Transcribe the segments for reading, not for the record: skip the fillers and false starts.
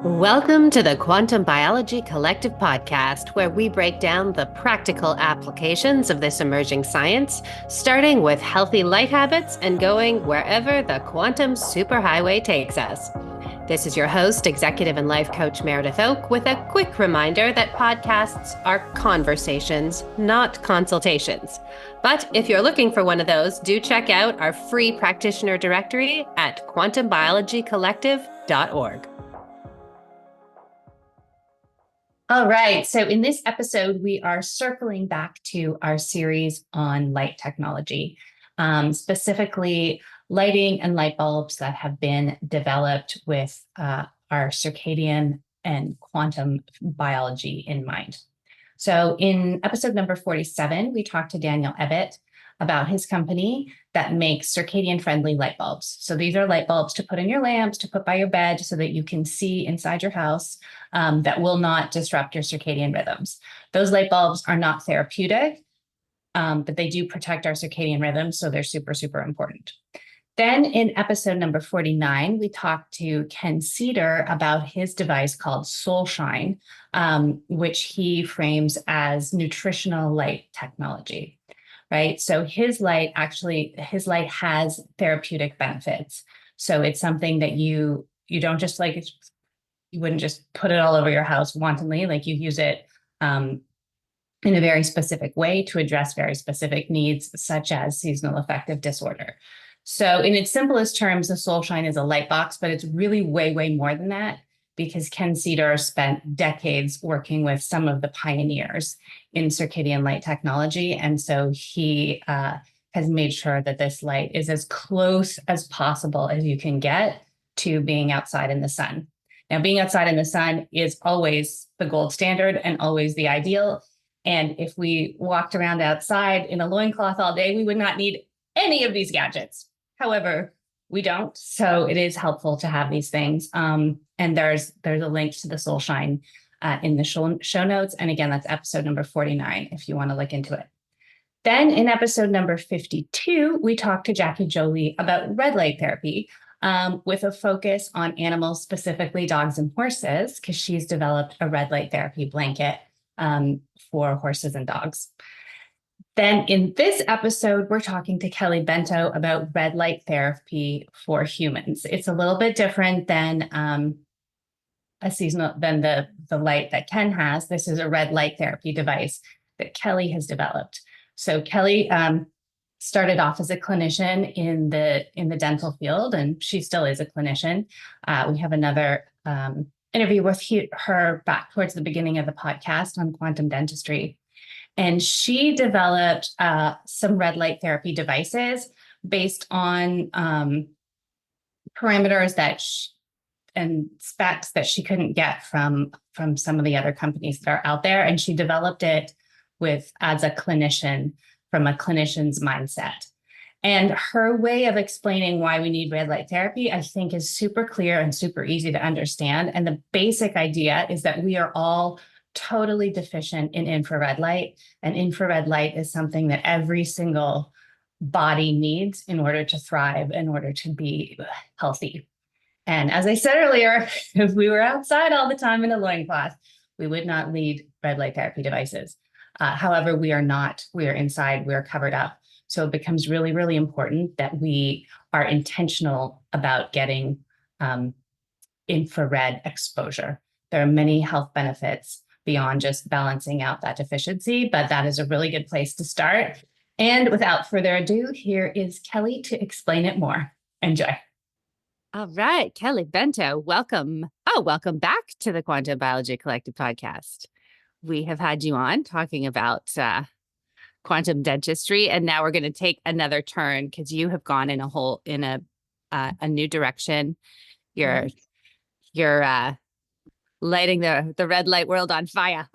Welcome to the Quantum Biology Collective podcast, where we break down the practical applications of this emerging science, starting with healthy light habits and going wherever the quantum superhighway takes us. This is your host, executive and life coach Meredith Oak, with a quick reminder that podcasts are conversations, not consultations. But if you're looking for one of those, do check out our free practitioner directory at quantumbiologycollective.org. All right. So in this episode, we are circling back to our series on light technology, specifically lighting and light bulbs that have been developed with our circadian and quantum biology in mind. So in episode number 47, we talked to Daniel Ebbett about his company that makes circadian-friendly light bulbs. So these are light bulbs to put in your lamps, to put by your bed so that you can see inside your house that will not disrupt your circadian rhythms. Those light bulbs are not therapeutic, but they do protect our circadian rhythms, so they're super, super important. Then in episode number 49, we talked to Ken Cedar about his device called SoulShine, which he frames as nutritional light technology. Right. So his light has therapeutic benefits. So it's something that you don't just you wouldn't just put it all over your house wantonly, like you use it in a very specific way to address very specific needs, such as seasonal affective disorder. So in its simplest terms, the SoulShine is a light box, but it's really way, way more than that, because Ken Cedar spent decades working with some of the pioneers in circadian light technology. And so he has made sure that this light is as close as possible as you can get to being outside in the sun. Now, being outside in the sun is always the gold standard and always the ideal. And if we walked around outside in a loincloth all day, we would not need any of these gadgets. However, we don't. So it is helpful to have these things. And there's a link to the SoulShine in the show notes. And again, that's episode number 49, if you want to look into it. Then in episode number 52, we talked to Jackie Jolie about red light therapy with a focus on animals, specifically dogs and horses, because she's developed a red light therapy blanket for horses and dogs. Then in this episode, we're talking to Kelly Bento about red light therapy for humans. It's a little bit different than the light that Ken has. This is a red light therapy device that Kelly has developed. So Kelly started off as a clinician in the dental field, and she still is a clinician. We have another interview with her back towards the beginning of the podcast on quantum dentistry. And she developed some red light therapy devices based on parameters and specs that she couldn't get from some of the other companies that are out there. And she developed it as a clinician, from a clinician's mindset. And her way of explaining why we need red light therapy, I think, is super clear and super easy to understand. And the basic idea is that we are all totally deficient in infrared light. And infrared light is something that every single body needs in order to thrive, in order to be healthy. And as I said earlier, if we were outside all the time in a loincloth, we would not need red light therapy devices. However, we are not. We are inside. We are covered up. So it becomes really, really important that we are intentional about getting infrared exposure. There are many health benefits beyond just balancing out that deficiency, but that is a really good place to start. And without further ado, here is Kelly to explain it more. Enjoy. All right, Kelly Bento, welcome. Oh, welcome back to the Quantum Biology Collective podcast. We have had you on talking about quantum dentistry, and now we're going to take another turn because you have gone in a new direction. You're lighting the red light world on fire.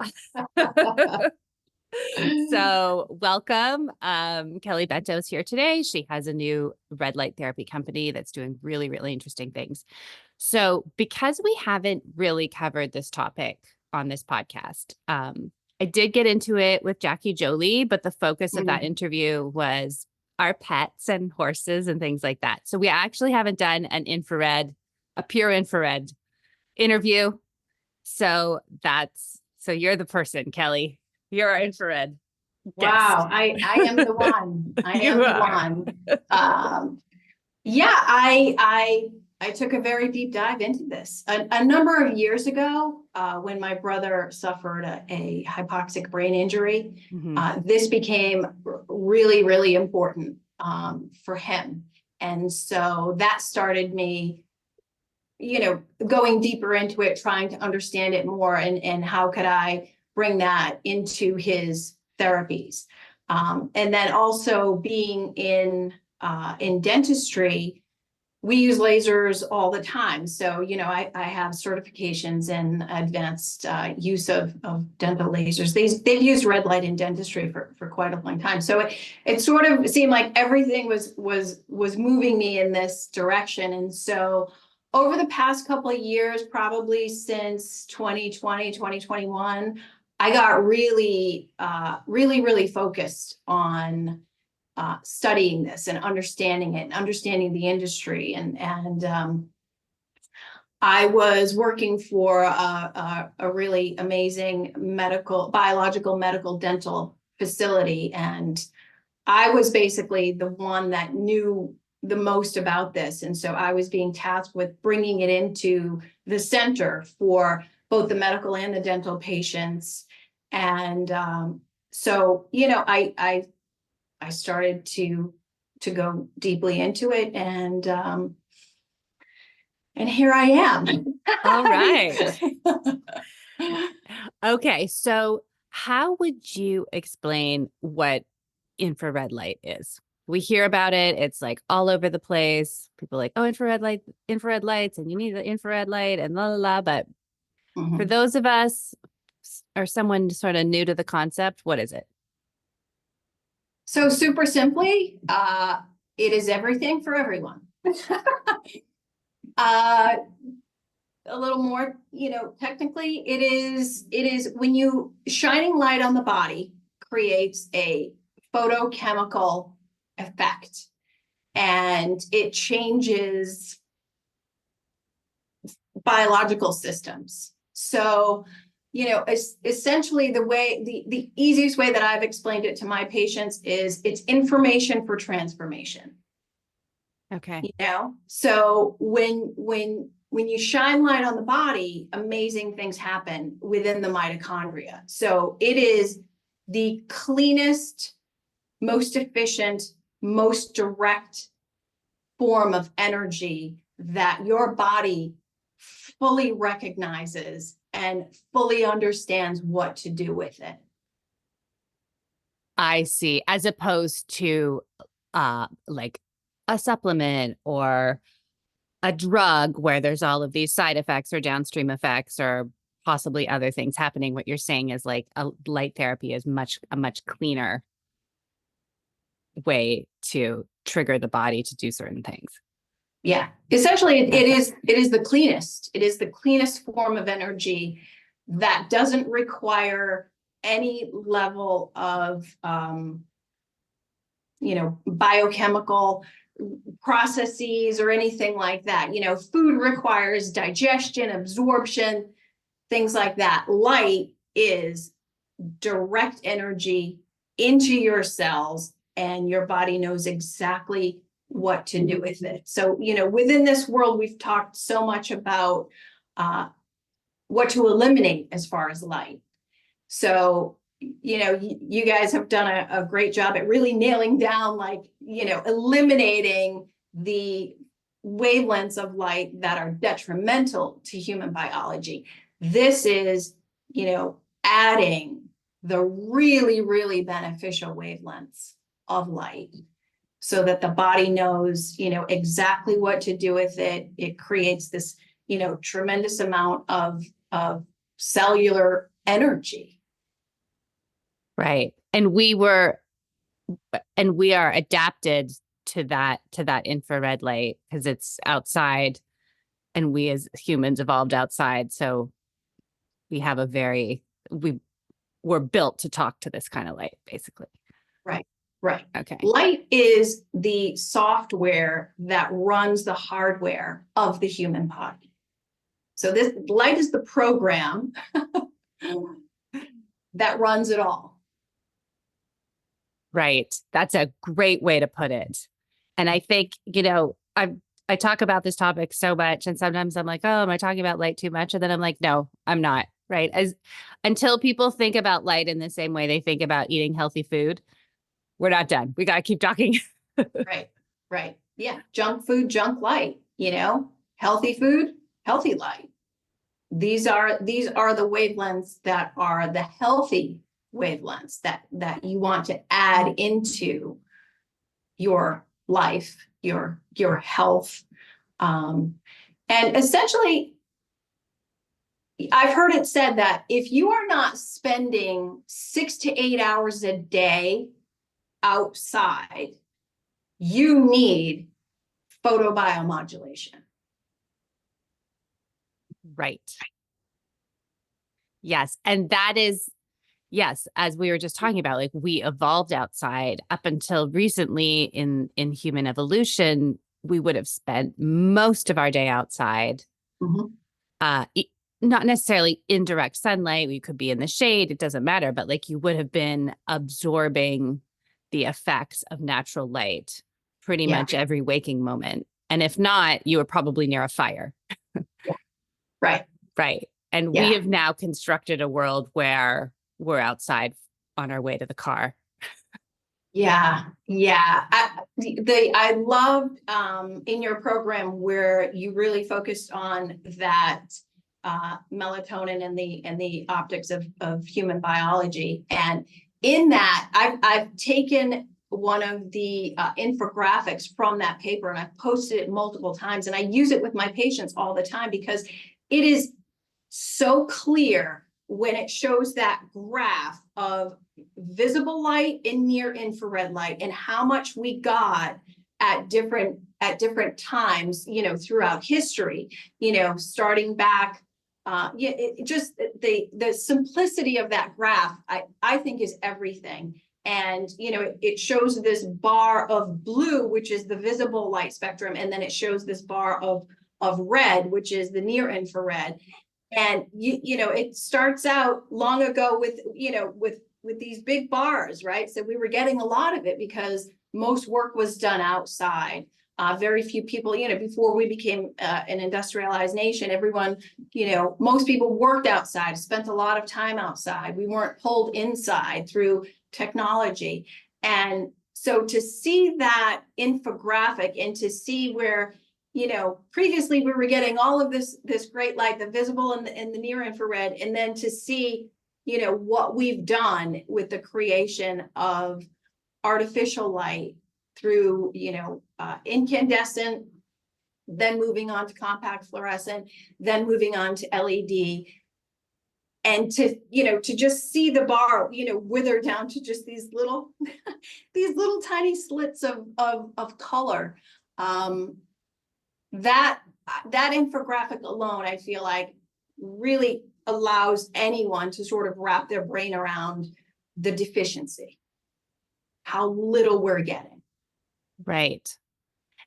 So welcome. Kelly Bento is here today. She has a new red light therapy company that's doing really, really interesting things. So because we haven't really covered this topic on this podcast, I did get into it with Jackie Jolie, but the focus of that interview was our pets and horses and things like that. So we actually haven't done a pure infrared interview. So you're the person, Kelly. You're our infrared Wow, guest. I am the one. I You am the are. one. Yeah, I took a very deep dive into this a number of years ago when my brother suffered a hypoxic brain injury. Mhm. This became really, really important for him. And so that started me, going deeper into it, trying to understand it more and how could I bring that into his therapies. And then also being in dentistry, we use lasers all the time. So, I have certifications in advanced use of dental lasers. They've used red light in dentistry for quite a long time. So it sort of seemed like everything was moving me in this direction. And so over the past couple of years, probably since 2020, 2021, I got really, really focused on studying this and understanding it and understanding the industry. And I was working for a really amazing biological medical dental facility. And I was basically the one that knew the most about this. And so I was being tasked with bringing it into the center for both the medical and the dental patients. And so, I started to go deeply into it, and here I am. All right. Okay, so how would you explain what infrared light is? We hear about it. It's like all over the place. People are like, oh, infrared lights, and you need the infrared light and la la la. But for Mhm. those of us or someone sort of new to the concept, what is it? So super simply, it is everything for everyone. A little more, technically, it is when you shining light on the body creates a photochemical effect, and it changes biological systems. So, essentially the easiest way that I've explained it to my patients is it's information for transformation. Okay. So when you shine light on the body, amazing things happen within the mitochondria. So it is the cleanest, most efficient, most direct form of energy that your body fully recognizes and fully understands what to do with it. I see. As opposed to like a supplement or a drug where there's all of these side effects or downstream effects or possibly other things happening. What you're saying is like a light therapy is a much cleaner way to trigger the body to do certain things. Yeah, essentially it Okay. is the cleanest. It is the cleanest form of energy that doesn't require any level of biochemical processes or anything like that. Food requires digestion, absorption, things like that. Light is direct energy into your cells, and your body knows exactly what to do with it. So, within this world, we've talked so much about what to eliminate as far as light. So, you guys have done a great job at really nailing down, eliminating the wavelengths of light that are detrimental to human biology. This is, adding the really, really beneficial wavelengths of light so that the body knows, exactly what to do with it. It creates this, tremendous amount of cellular energy. Right. And we are adapted to that infrared light because it's outside and we as humans evolved outside. So we have we're built to talk to this kind of light, basically. Right. Right. Okay. Light is the software that runs the hardware of the human body. So this light is the program that runs it all. Right. That's a great way to put it. And I think, I talk about this topic so much, and sometimes I'm like, oh, am I talking about light too much? And then I'm like, no, I'm not. Right. Until people think about light in the same way they think about eating healthy food, we're not done. We got to keep talking. Right. Yeah. Junk food, junk light, healthy food, healthy light. These are the wavelengths that are the healthy wavelengths that you want to add into your life, your health. And essentially, I've heard it said that if you are not spending 6 to 8 hours a day outside, you need photobiomodulation. Right. Yes. And that is, yes, as we were just talking about, like we evolved outside. Up until recently in human evolution, we would have spent most of our day outside. Not necessarily in direct sunlight. We could be in the shade. It doesn't matter. But like you would have been absorbing the effects of natural light pretty much every waking moment. And if not, you were probably near a fire. Right. Right. And we have now constructed a world where we're outside on our way to the car. Yeah. I loved in your program where you really focused on that melatonin and the optics of human biology. And in that, I've taken one of the infographics from that paper, and I've posted it multiple times, and I use it with my patients all the time because it is so clear when it shows that graph of visible light and near infrared light and how much we got at different times, throughout history, starting back. Just the simplicity of that graph, I think is everything. And, it shows this bar of blue, which is the visible light spectrum. And then it shows this bar of red, which is the near infrared. And, it starts out long ago with these big bars, right? So we were getting a lot of it because most work was done outside. Very few people, before we became an industrialized nation, everyone, most people worked outside, spent a lot of time outside. We weren't pulled inside through technology. And so to see that infographic and to see where, previously we were getting all of this great light, the visible and the near infrared, and then to see, what we've done with the creation of artificial light through, incandescent, then moving on to compact fluorescent, then moving on to LED. And to just see the bar, wither down to just these little, tiny slits of color. That infographic alone, I feel like, really allows anyone to sort of wrap their brain around the deficiency, how little we're getting. Right.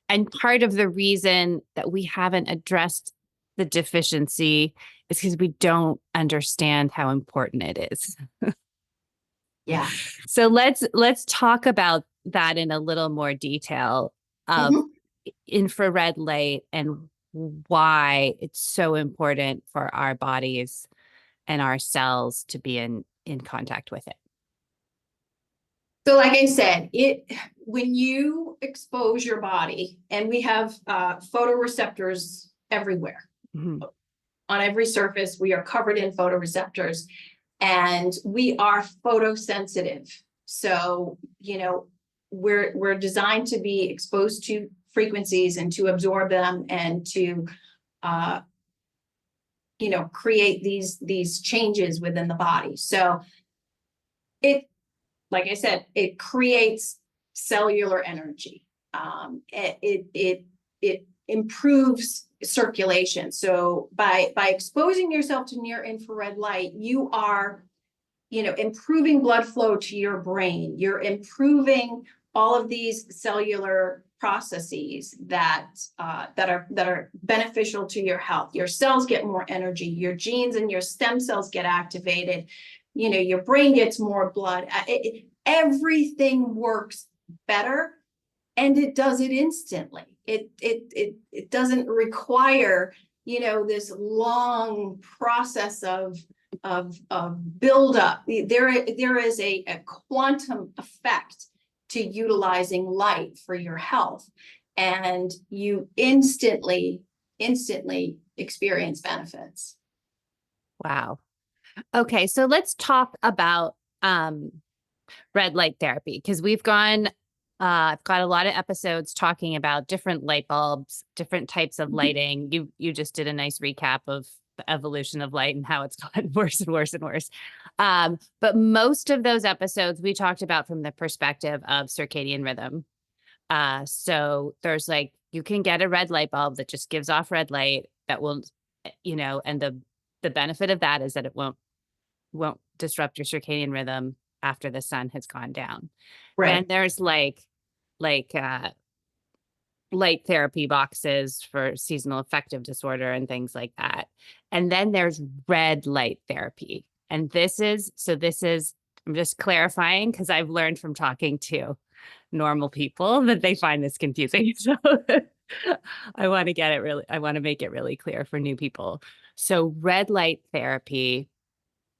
And part of the reason that we haven't addressed the deficiency is because we don't understand how important it is. Yeah. So let's talk about that in a little more detail of infrared light and why it's so important for our bodies and our cells to be in contact with it. So like I said, when you expose your body, and we have photoreceptors everywhere. On every surface, we are covered in photoreceptors, and we are photosensitive. So, we're designed to be exposed to frequencies and to absorb them and to, create these changes within the body. So like I said, it creates cellular energy. It improves circulation. So by exposing yourself to near infrared light, you are, improving blood flow to your brain. You're improving all of these cellular processes that are beneficial to your health. Your cells get more energy, your genes and your stem cells get activated, you know, your brain gets more blood. Everything works better, and it does it instantly. It doesn't require, you know, this long process of buildup. There is a quantum effect to utilizing light for your health, and you instantly experience benefits. Wow. Okay, so let's talk about red light therapy, because I've got a lot of episodes talking about different light bulbs, different types of lighting. You just did a nice recap of the evolution of light and how it's gotten worse and worse and worse. But most of those episodes we talked about from the perspective of circadian rhythm. So there's like, you can get a red light bulb that just gives off red light that will, you know, and the benefit of that is that it won't disrupt your circadian rhythm after the sun has gone down. Right. And there's like light therapy boxes for seasonal affective disorder and things like that. And then there's red light therapy. And this is, I'm just clarifying because I've learned from talking to normal people that they find this confusing. So I want to make it really clear for new people. So red light therapy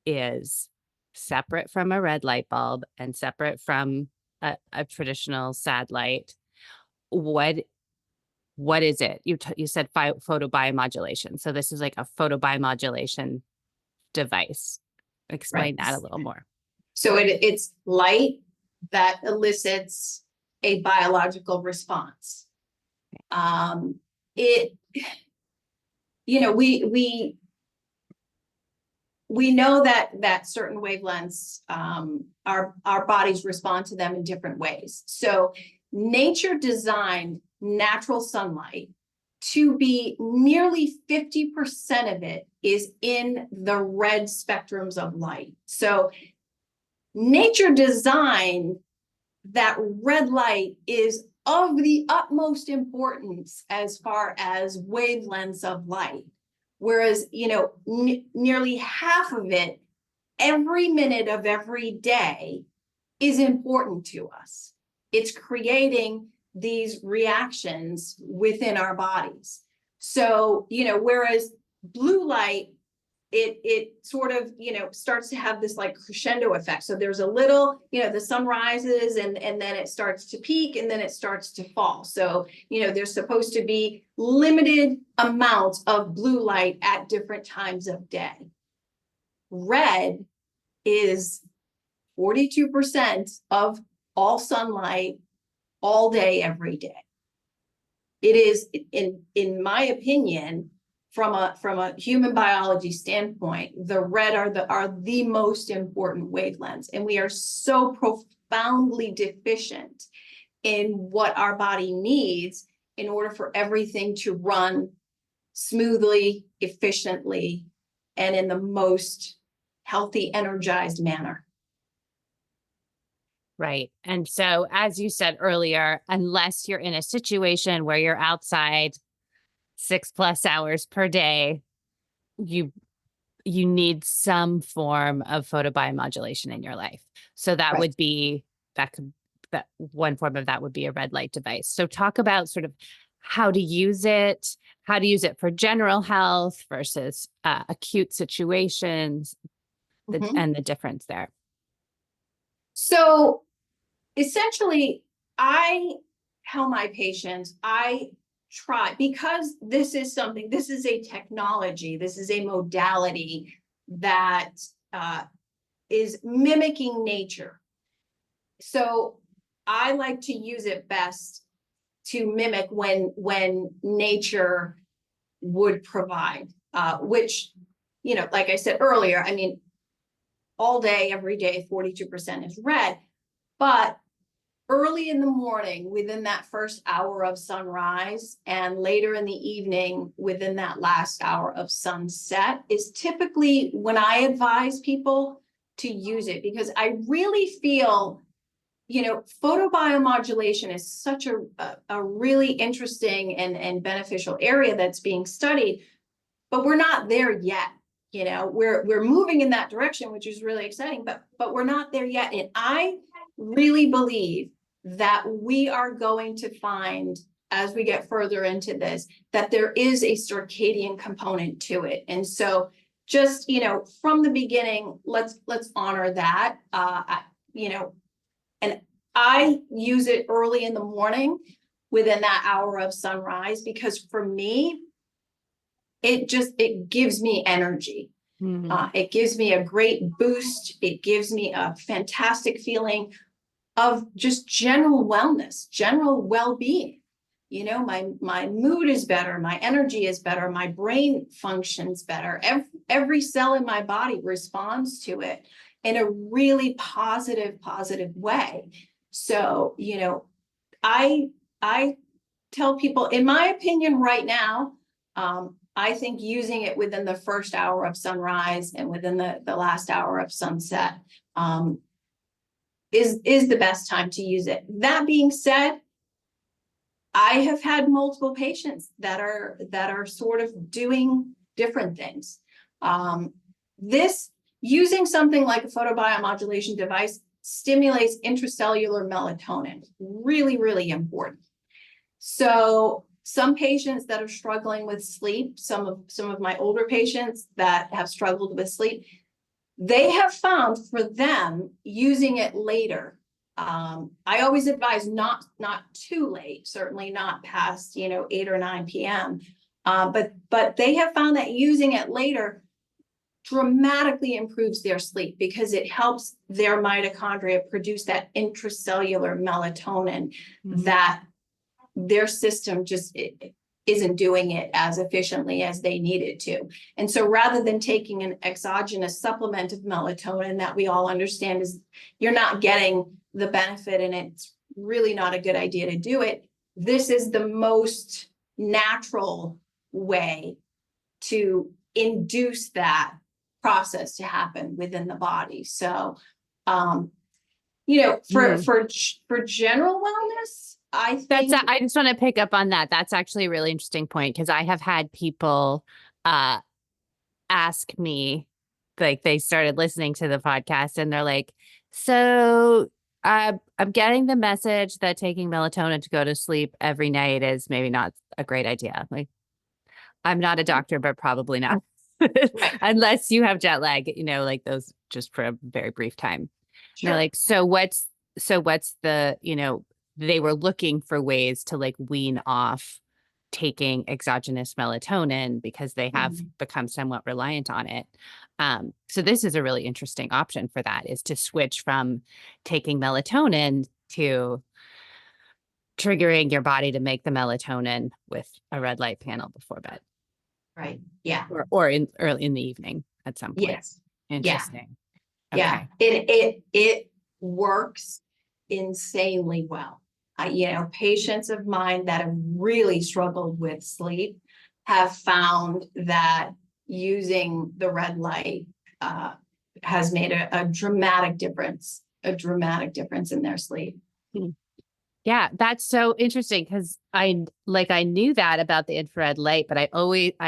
is separate from a red light bulb and separate from a traditional sad light. What is it? You said photobiomodulation. So this is like a photobiomodulation device. Explain that a little more. So it's light that elicits a biological response. You know, we know that certain wavelengths, our bodies respond to them in different ways. So nature designed natural sunlight to be nearly 50% of it is in the red spectrums of light. So nature designed that red light is of the utmost importance as far as wavelengths of light. Whereas, you know, nearly half of it, every minute of every day, is important to us. It's creating these reactions within our bodies. So, you know, whereas blue light, it sort of, you know, starts to have this like crescendo effect. So there's a little, you know, the sun rises and then it starts to peak and then it starts to fall. So, you know, there's supposed to be limited amounts of blue light at different times of day. Red is 42% of all sunlight all day, every day. It is, in my opinion, from a human biology standpoint, the red are the most important wavelengths, and we are so profoundly deficient in what our body needs in order for everything to run smoothly, efficiently, and in the most healthy, energized manner. Right. And so, as you said earlier, unless you're in a situation where you're outside 6+ hours per day, you need some form of photobiomodulation in your life. So that would be, that one form of that would be a red light device. So talk about sort of how to use it for general health versus acute situations, and the difference there. So essentially, I tell my patients, I try, because this is a technology, this is a modality that is mimicking nature. So I like to use it best to mimic when nature would provide, which, you know, like I said earlier, I mean, all day, every day, 42% is red, but early in the morning, within that first hour of sunrise, and later in the evening, within that last hour of sunset, is typically when I advise people to use it, because I really feel photobiomodulation is such a really interesting and beneficial area that's being studied, but we're not there yet. We're moving in that direction, which is really exciting, but we're not there yet. And I really believe that we are going to find, as we get further into this, that there is a circadian component to it. And so just, from the beginning, let's honor that. And I use it early in the morning within that hour of sunrise, because for me, it gives me energy. It gives me a great boost. It gives me a fantastic feeling of just general wellness, general well-being. My mood is better, my energy is better, my brain functions better. Every cell in my body responds to it in a really positive way. So, I tell people, in my opinion right now, I think using it within the first hour of sunrise and within the last hour of sunset is the best time to use it. That being said, I have had multiple patients that are sort of doing different things. Using something like a photobiomodulation device stimulates intracellular melatonin. Really, really important. So some patients that are struggling with sleep, some of my older patients that have struggled with sleep, they have found for them using it later. I always advise not too late, certainly not past 8 or 9 p.m. But they have found that using it later dramatically improves their sleep, because it helps their mitochondria produce that intracellular melatonin that their system just isn't doing it as efficiently as they need it to. And so rather than taking an exogenous supplement of melatonin that we all understand is you're not getting the benefit, and it's really not a good idea to do it, this is the most natural way to induce that process to happen within the body. So, for general wellness, I think I just want to pick up on that. That's actually a really interesting point, because I have had people ask me, like, they started listening to the podcast and they're like, so I'm getting the message that taking melatonin to go to sleep every night is maybe not a great idea. Like, I'm not a doctor, but probably not. Unless you have jet lag, like those just for a very brief time. Sure. They're like, so what's the, they were looking for ways to like wean off taking exogenous melatonin because they have become somewhat reliant on it. So this is a really interesting option for that, is to switch from taking melatonin to triggering your body to make the melatonin with a red light panel before bed. Right. Yeah. Or early in the evening at some point. Yes. Interesting. Yeah. Okay. It works insanely well. Patients of mine that have really struggled with sleep have found that using the red light has made a dramatic difference in their sleep. Yeah, that's so interesting, because I knew that about the infrared light, but I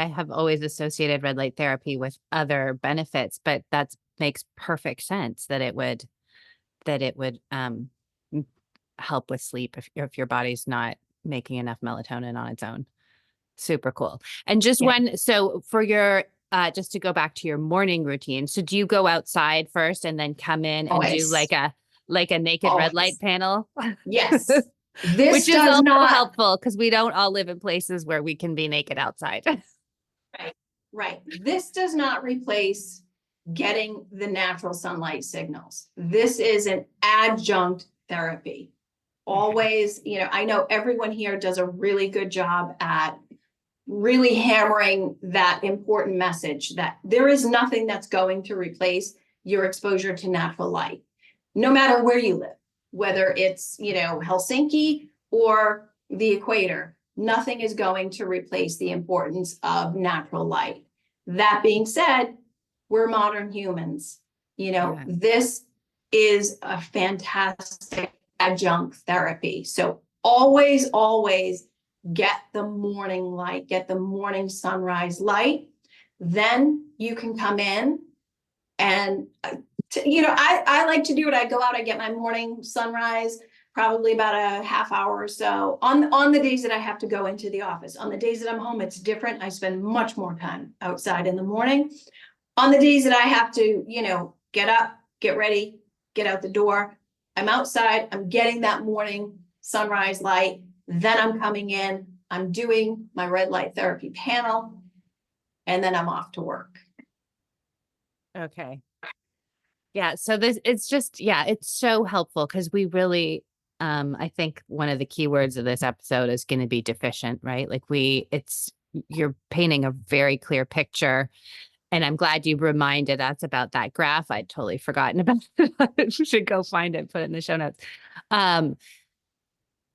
have always associated red light therapy with other benefits, but that makes perfect sense that it would help with sleep if your body's not making enough melatonin on its own. Super cool. And just so for your just to go back to your morning routine, so do you go outside first and then come in and do like a naked red light panel? Yes. Which is also helpful, because we don't all live in places where we can be naked outside. Right. This does not replace getting the natural sunlight signals. This is an adjunct therapy. Always, I know everyone here does a really good job at really hammering that important message that there is nothing that's going to replace your exposure to natural light, no matter where you live, whether it's, Helsinki or the equator. Nothing is going to replace the importance of natural light. That being said, we're modern humans. This is a fantastic adjunct therapy. So always, always get the morning light, get the morning sunrise light. Then you can come in and, I like to do it. I go out, I get my morning sunrise, probably about a half hour or so on the days that I have to go into the office. On the days that I'm home, it's different. I spend much more time outside in the morning. On the days that I have to, get up, get ready, get out the door, I'm outside, I'm getting that morning sunrise light. Then I'm coming in, I'm doing my red light therapy panel, and then I'm off to work. Okay. Yeah. So it's so helpful because we really, I think one of the key words of this episode is going to be deficient, right? Like you're painting a very clear picture. And I'm glad you reminded us about that graph. I'd totally forgotten about it. We should go find it, put it in the show notes.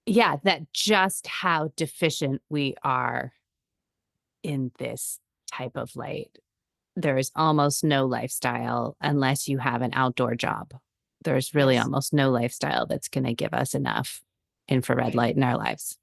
Yeah, that just how deficient we are in this type of light. There is almost no lifestyle unless you have an outdoor job. There's really Yes. almost no lifestyle that's going to give us enough infrared light in our lives.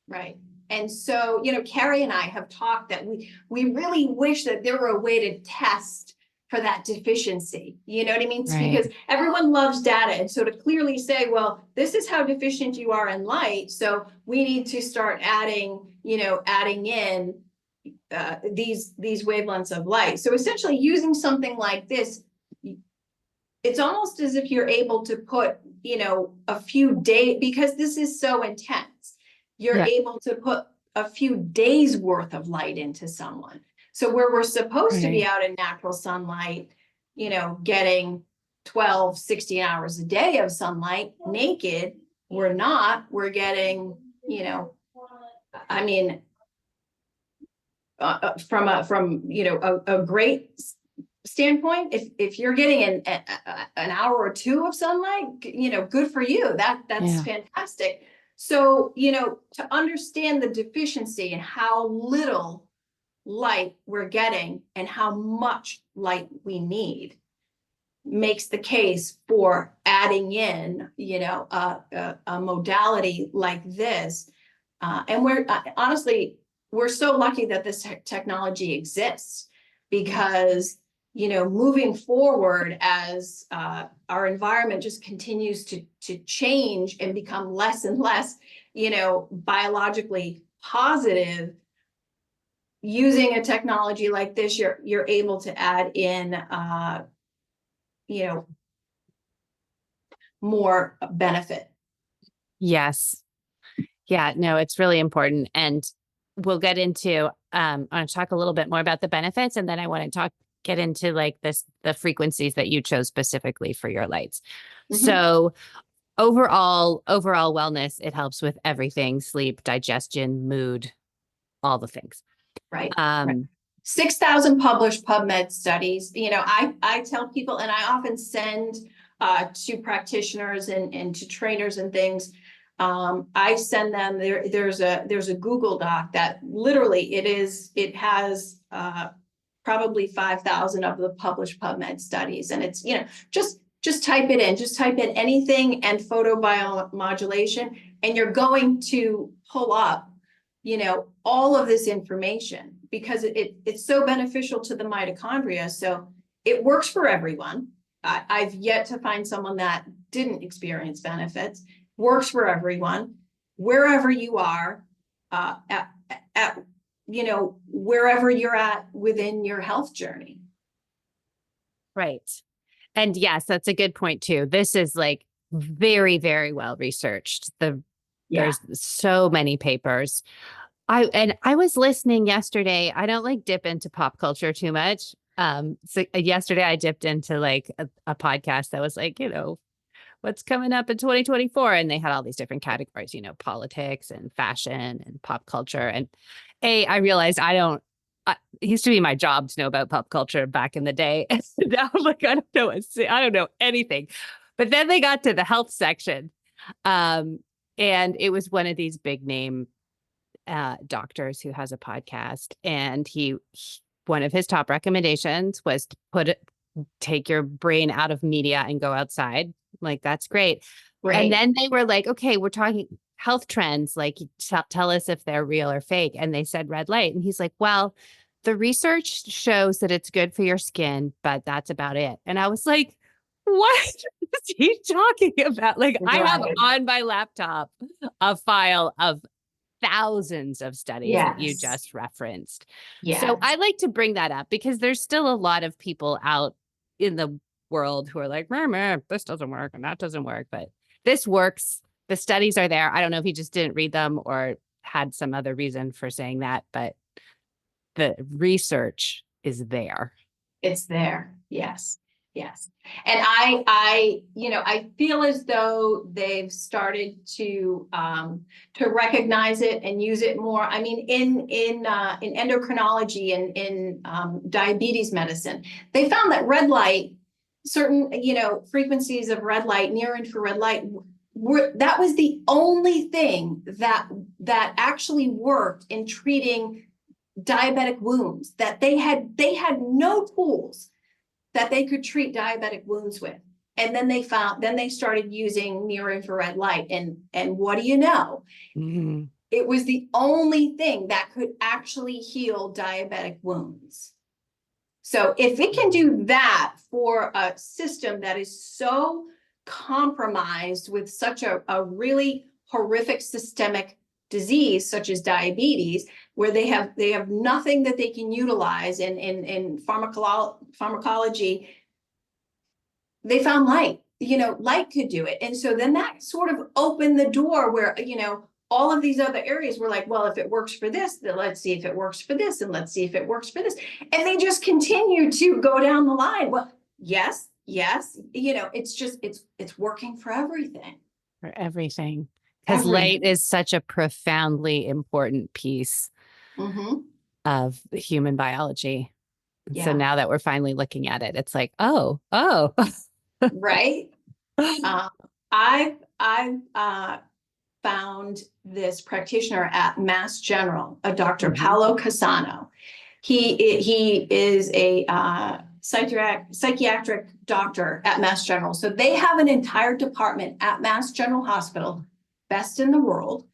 Right. And so, Carrie and I have talked that we really wish that there were a way to test for that deficiency. You know what I mean? Right. Because everyone loves data. And so to clearly say, well, this is how deficient you are in light. So we need to start adding in these wavelengths of light. So essentially using something like this, it's almost as if you're able to put, a few days, because this is so intense, you're able to put a few days worth of light into someone. So where we're supposed to be out in natural sunlight, getting 12, 16 hours a day of sunlight naked, we're not, we're getting, from a great standpoint, if you're getting an hour or two of sunlight, good for you. That's fantastic. So, to understand the deficiency and how little light we're getting and how much light we need makes the case for adding in, a modality like this. And we're honestly, we're so lucky that this technology exists, because moving forward as our environment just continues to change and become less and less, biologically positive, using a technology like this, you're able to add in, more benefit. Yes. Yeah, no, it's really important. And we'll get into, I want to talk a little bit more about the benefits. And then I want to get into the frequencies that you chose specifically for your lights. Mm-hmm. So overall wellness, it helps with everything: sleep, digestion, mood, all the things. Right. 6,000 published PubMed studies. I tell people, and I often send to practitioners and to trainers and things. I send them there's a Google Doc that literally it has probably 5,000 of the published PubMed studies, and it's just type it in, just type in anything and photobiomodulation, and you're going to pull up all of this information, because it's so beneficial to the mitochondria. So it works for everyone. I've yet to find someone that didn't experience benefits. Works for everyone, wherever you are, wherever you're at within your health journey. Right. And yes, that's a good point too. This is very, very well researched. There's so many papers. I was listening yesterday. I don't dip into pop culture too much. So yesterday I dipped into a podcast that was what's coming up in 2024. And they had all these different categories, politics and fashion and pop culture. And I realized it used to be my job to know about pop culture back in the day. And now I'm I don't know anything. But then they got to the health section. And it was one of these big name doctors who has a podcast. And one of his top recommendations was to take your brain out of media and go outside. Like, that's great. Right. And then they were like, okay, we're talking health trends. Like, tell us if they're real or fake. And they said red light. And he's like, well, the research shows that it's good for your skin, but that's about it. And I was like, what is he talking about? Like, I have Right. on my laptop a file of thousands of studies that you Yes. just referenced. Yes. So I like to bring that up because there's still a lot of people out in the world who are like, meh, meh, this doesn't work and that doesn't work, but this works. The studies are there. I don't know if he just didn't read them or had some other reason for saying that, but the research is there. It's there. Yes. Yes. And I feel as though they've started to recognize it and use it more. I mean, in endocrinology and in diabetes medicine, they found that red light, certain, frequencies of red light, near infrared light, that was the only thing that actually worked in treating diabetic wounds, that they had no tools that they could treat diabetic wounds with. And then they started using near infrared light. And what do you know? Mm-hmm. It was the only thing that could actually heal diabetic wounds. So if it can do that for a system that is so compromised with such a really horrific systemic disease such as diabetes, where they have nothing that they can utilize in pharmacology, they found light. Light could do it. And so then that sort of opened the door where, all of these other areas were like, well, if it works for this, then let's see if it works for this, and let's see if it works for this. And they just continue to go down the line. Well, yes, it's working for everything. For everything. Because light is such a profoundly important piece of human biology. Yeah. So now that we're finally looking at it, it's like, oh. Right. I've found this practitioner at Mass General, a Dr. Paolo Cassano. He is a psychiatric doctor at Mass General. So they have an entire department at Mass General Hospital, best in the world,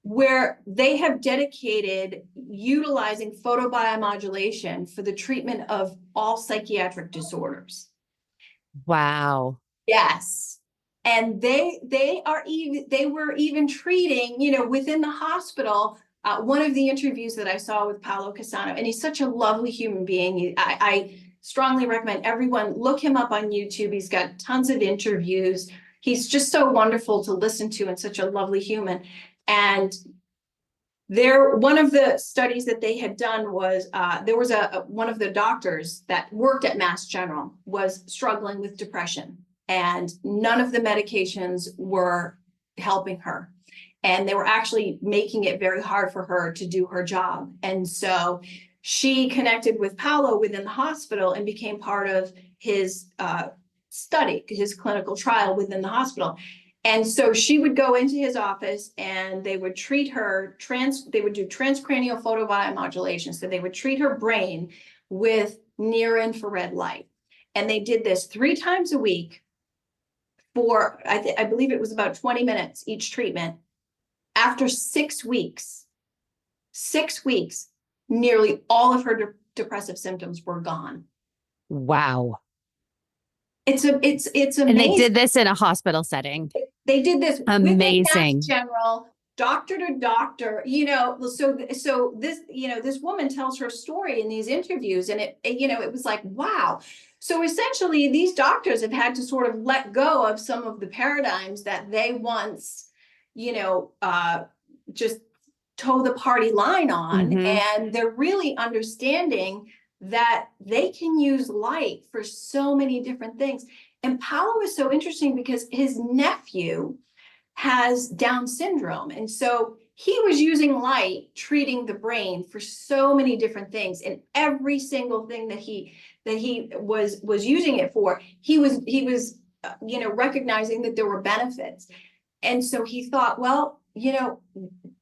where they have dedicated utilizing photobiomodulation for the treatment of all psychiatric disorders. Wow. Yes. And they were even treating, within the hospital. One of the interviews that I saw with Paolo Cassano, and he's such a lovely human being. I strongly recommend everyone look him up on YouTube. He's got tons of interviews. He's just so wonderful to listen to and such a lovely human. And one of the studies that they had done was there was one of the doctors that worked at Mass General was struggling with depression, and none of the medications were helping her. And they were actually making it very hard for her to do her job. And so she connected with Paolo within the hospital and became part of his study, his clinical trial within the hospital. And so she would go into his office and they would treat her, they would do transcranial photobiomodulation. So they would treat her brain with near infrared light. And they did this 3 times a week for, I believe it was about 20 minutes each treatment. After 6 weeks, nearly all of her depressive symptoms were gone. Wow. It's amazing. And they did this in a hospital setting. They did this amazing. Mass General, doctor to doctor, so this, this woman tells her story in these interviews, and it was like, wow. So essentially these doctors have had to sort of let go of some of the paradigms that they once, just toe the party line on. And they're really understanding that they can use light for so many different things. And Paolo is so interesting because his nephew has Down syndrome. And so he was using light, treating the brain for so many different things. And every single thing that he was using it for, he was recognizing that there were benefits. And so he thought, well,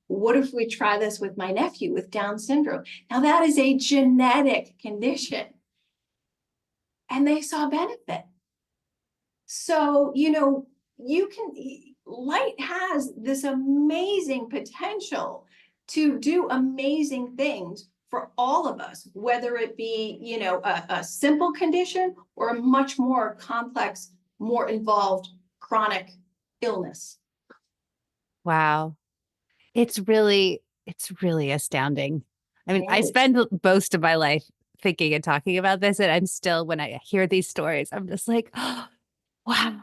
what if we try this with my nephew with Down syndrome? Now that is a genetic condition. and they saw benefit. So, light has this amazing potential to do amazing things for all of us, whether it be, a simple condition or a much more complex, more involved chronic illness. Wow. It's really astounding. I mean, It I is. spend most of my life thinking and talking about this, and I'm still, when I hear these stories, I'm just like, oh, wow.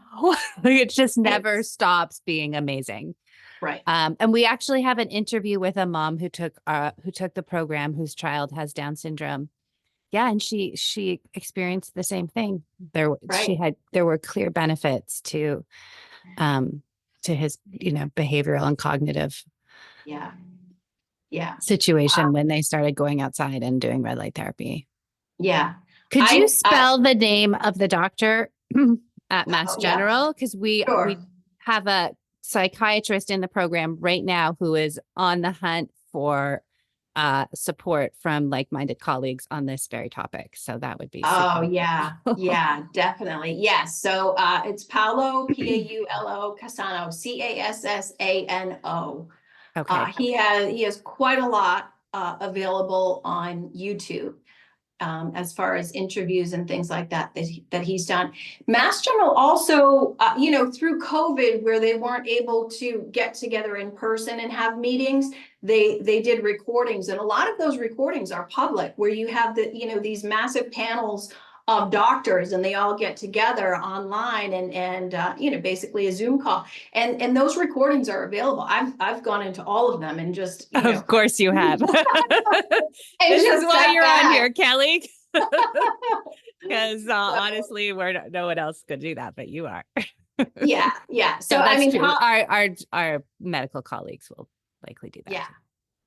Like, it just never It's- stops being amazing. Right. And we actually have an interview with a mom who took the program, whose child has Down syndrome. Yeah, and she experienced the same thing. There were clear benefits to his, behavioral and cognitive Yeah. Yeah. situation when they started going outside and doing red light therapy. Yeah. Could you spell the name of the doctor at Mass yeah. General? Because we Sure. have a psychiatrist in the program right now who is on the hunt for support from like-minded colleagues on this very topic. So that would be Oh, super yeah. helpful. Yeah, definitely. Yes. So it's Paulo, Paulo Cassano, Cassano. Okay. He has quite a lot available on YouTube. As far as interviews and things like that that he's done. Mass General also, through COVID, where they weren't able to get together in person and have meetings, they did recordings, and a lot of those recordings are public, where you have these massive panels of doctors, and they all get together online and basically a Zoom call, and those recordings are available. I've gone into all of them and just Of course you have. This is why you're on here, Kelly. Because honestly, no one else could do that, but you are. Yeah. So no, that's I mean, true. Our medical colleagues will likely do that.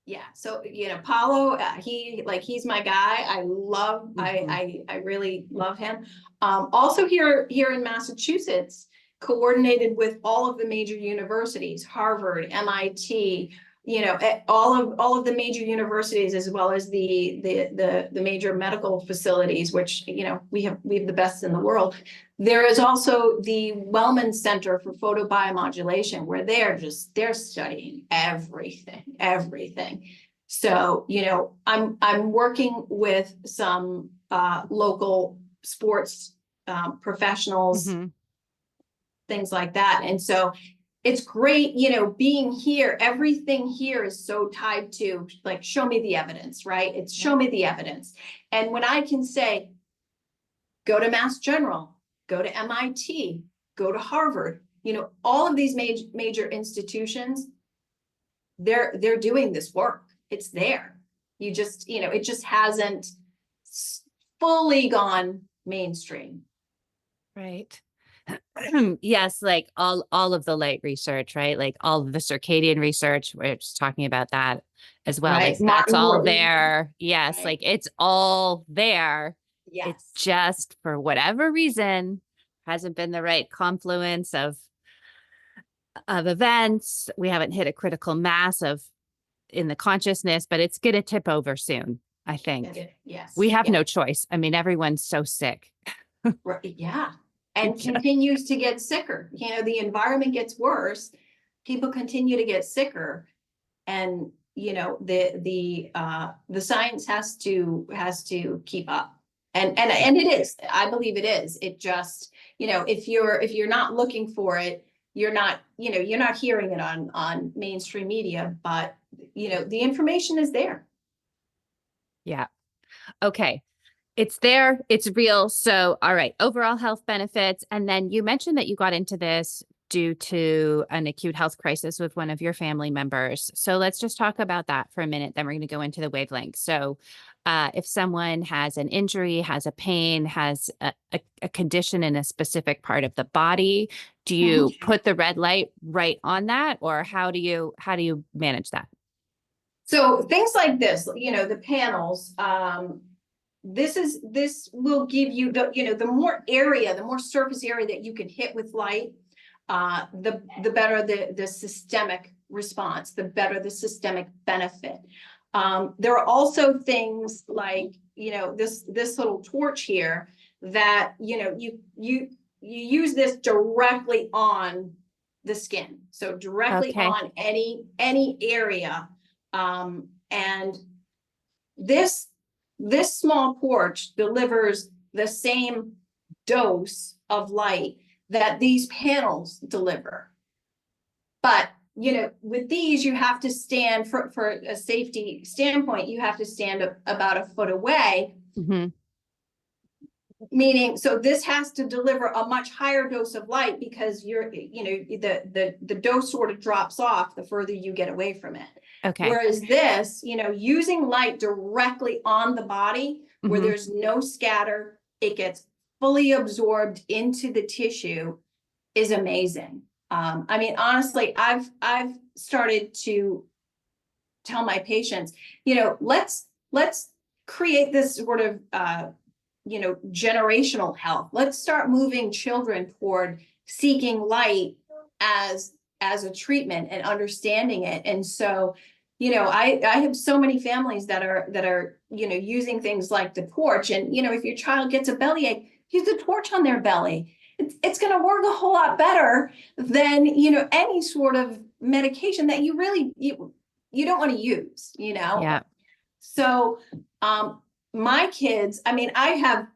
Yeah. So Paulo, he's my guy. I love. I really love him. Also here in Massachusetts, coordinated with all of the major universities, Harvard, MIT. All of the major universities, as well as the major medical facilities, which we have the best in the world. There is also the Wellman Center for Photobiomodulation, where they're studying everything. So I'm working with some local sports professionals, things like that, and so it's great, being here. Everything here is so tied to, like, show me the evidence, right? It's show me the evidence. And when I can say, go to Mass General, go to MIT, go to Harvard, all of these major institutions, they're doing this work. It's there. You just, it just hasn't fully gone mainstream. Right. Yes, like all of the light research, right? Like all of the circadian research, we're just talking about that as well. Right. Like that's all there. Yes, Right. like it's all there. Yes. It's just, for whatever reason, hasn't been the right confluence of events. We haven't hit a critical mass in the consciousness, but it's going to tip over soon, I think. Yes. We have no choice. I mean, everyone's so sick. Right. Yeah. And continues to get sicker. The environment gets worse. People continue to get sicker, and the science has to keep up. And it is. I believe it is. It just, if you're not looking for it, you're not hearing it on mainstream media, but the information is there. Yeah. Okay. It's there. It's real. So, all right. Overall health benefits. And then you mentioned that you got into this due to an acute health crisis with one of your family members. So let's just talk about that for a minute. Then we're going to go into the wavelengths. So if someone has an injury, has a pain, has a condition in a specific part of the body, do you put the red light right on that? Or how do you manage that? So things like this, the panels, this will give you the more surface area that you can hit with light, the better the systemic response, the better the systemic benefit. There are also things like this little torch here that, you use this directly on the skin. So directly Okay. on any area. And this small torch delivers the same dose of light that these panels deliver. But, with these, you have to stand for a safety standpoint, you have to stand about a foot away. Mhm. Meaning, so this has to deliver a much higher dose of light because the dose sort of drops off the further you get away from it. Okay. Whereas this, using light directly on the body where Mhm. there's no scatter, it gets fully absorbed into the tissue is amazing. I mean, honestly, I've started to tell my patients, let's create this sort of generational health. Let's start moving children toward seeking light as a treatment and understanding it. And so, I have so many families that are using things like the torch. And if your child gets a bellyache, use the torch on their belly. It's going to work a whole lot better than any sort of medication that you really you don't want to use. Yeah. So my kids, I mean, I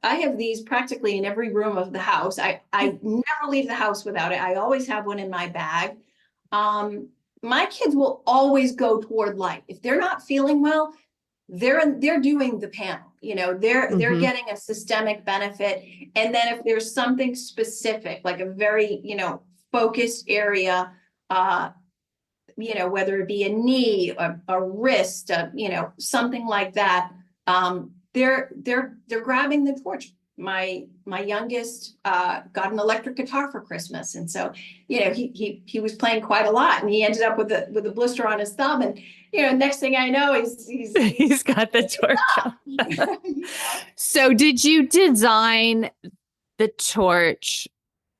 have these practically in every room of the house. I never leave the house without it. I always have one in my bag. My kids will always go toward light. If they're not feeling well, they're doing the panel. They're Mhm. getting a systemic benefit. And then if there's something specific, like a very focused area, whether it be a knee, a wrist, something like that, they're grabbing the torch. My youngest got an electric guitar for Christmas, and so he was playing quite a lot, and he ended up with a blister on his thumb, and next thing I know, He's got the torch. So did you design the torch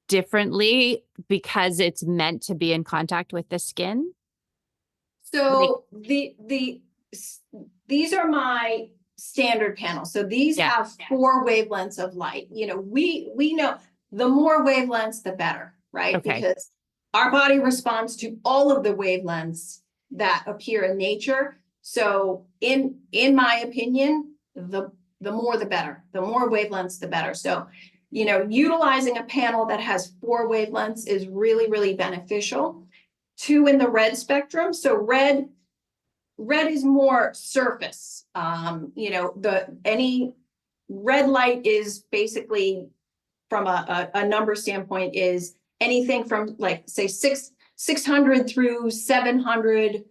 differently because it's meant to be in contact with the skin? So these are my standard panels. So these have 4 wavelengths of light. We know the more wavelengths, the better, right? Okay. Because our body responds to all of the wavelengths that appear in nature. So in my opinion, the more the better. The more wavelengths, the better. So, utilizing a panel that has 4 wavelengths is really, really beneficial. 2 in the red spectrum. So red is more surface. Any red light is basically from a number standpoint is anything from like say 600 through 700,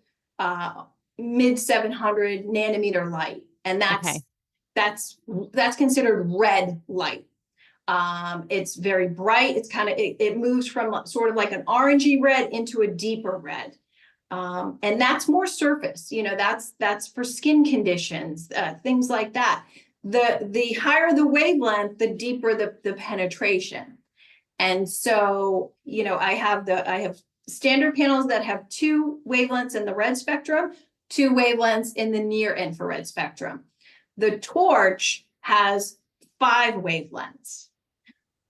mid 700 nanometer light. And that's considered red light. It's very bright. It's it moves from sort of like an orangey red into a deeper red. And that's more surface, that's for skin conditions, things like that. The higher the wavelength, the deeper the penetration. And so, I have standard panels that have 2 wavelengths in the red spectrum, 2 wavelengths in the near infrared spectrum. The torch has 5 wavelengths.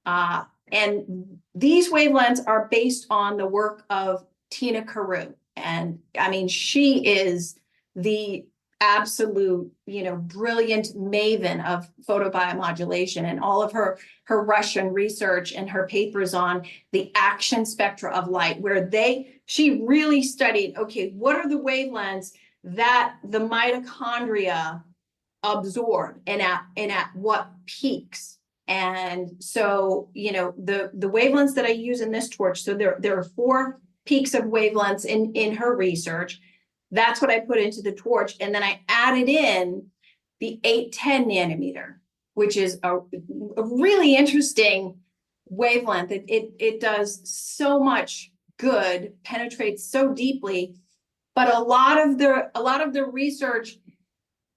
And these wavelengths are based on the work of Tina Carew. And I mean, she is the absolute, brilliant maven of photobiomodulation, and all of her Russian research and her papers on the action spectra of light, where she really studied, okay, what are the wavelengths that the mitochondria absorb and at what peaks. And so, the wavelengths that I use in this torch, so there are 4 peaks of wavelengths in her research. That's what I put into the torch. And then I added in the 810 nanometer, which is a really interesting wavelength. It does so much good, penetrates so deeply, but a lot of the research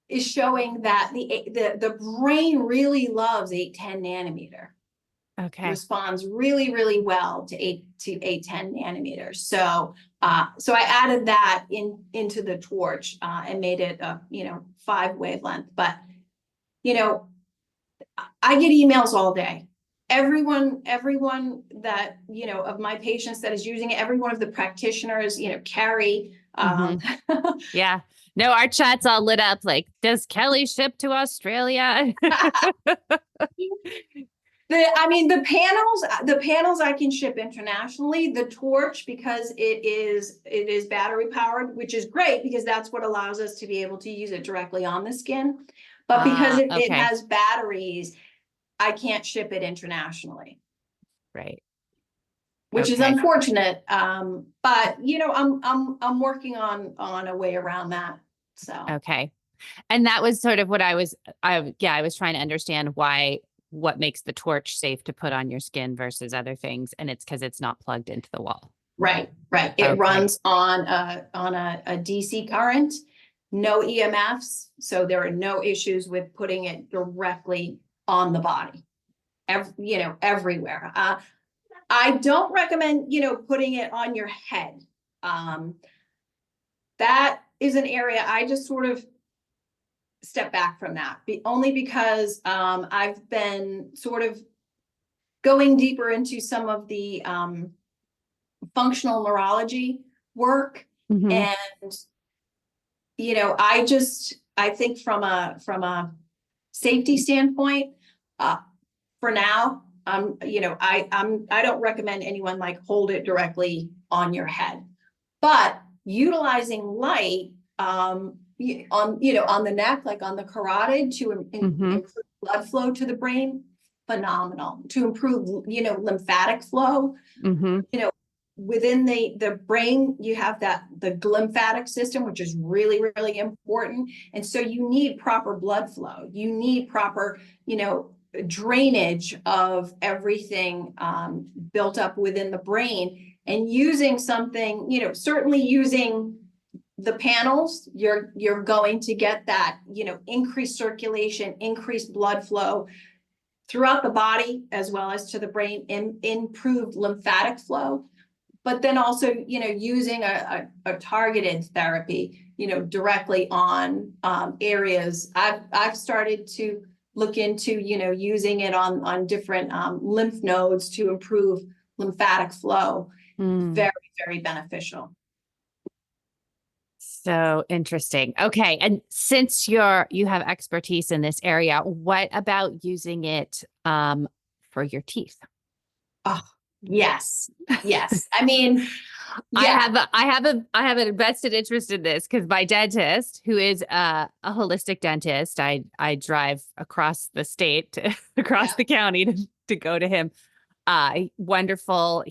is showing that the brain really loves 810 nanometer. Okay. Responds really, really well to 810 nanometers. So I added that into the torch and made it a 5 wavelength. But I get emails all day. Everyone that, you know, of my patients that is using it, every one of the practitioners, you know, Carrie, Yeah. No, our chat's all lit up. Like, does Kelly ship to Australia? the panels I can ship internationally. The torch, because it is battery powered, which is great because that's what allows us to be able to use it directly on the skin. But because it Okay. has batteries, I can't ship it internationally, Right. which is Okay. unfortunate. But you know, I'm working on a way around that. So Okay. And that was sort of what I was trying to understand what makes the torch safe to put on your skin versus other things. And it's because it's not plugged into the wall. right. It Okay. runs on a DC current, no EMFs, so there are no issues with putting it directly on the body, you know, everywhere. I don't recommend, you know, putting it on your head. That is an area I just sort of step back from that, only because I've been sort of going deeper into some of the functional neurology work. Mhm. And, you know, I think from a safety standpoint, for now, you know, I don't recommend anyone like hold it directly on your head, but utilizing light on, you know, on the neck, like on the carotid to improve blood flow to the brain, phenomenal. To improve, you know, lymphatic flow, you know, within the brain, you have the lymphatic system, which is really, really important. And so you need proper blood flow. You need proper, you know, drainage of everything built up within the brain. And using something, you know, certainly using the panels, you're going to get that, you know, increased circulation, increased blood flow throughout the body, as well as to the brain, improved lymphatic flow. But then also, you know, using a targeted therapy, you know, directly on areas. I've started to look into, you know, using it on different lymph nodes to improve lymphatic flow. Very, very beneficial. So interesting. Okay. And since you have expertise in this area, what about using it for your teeth? Oh, yes. I mean, yeah. I have an invested interest in this because my dentist, who is a holistic dentist, I drive across the state, across the county to go to him. Wonderful.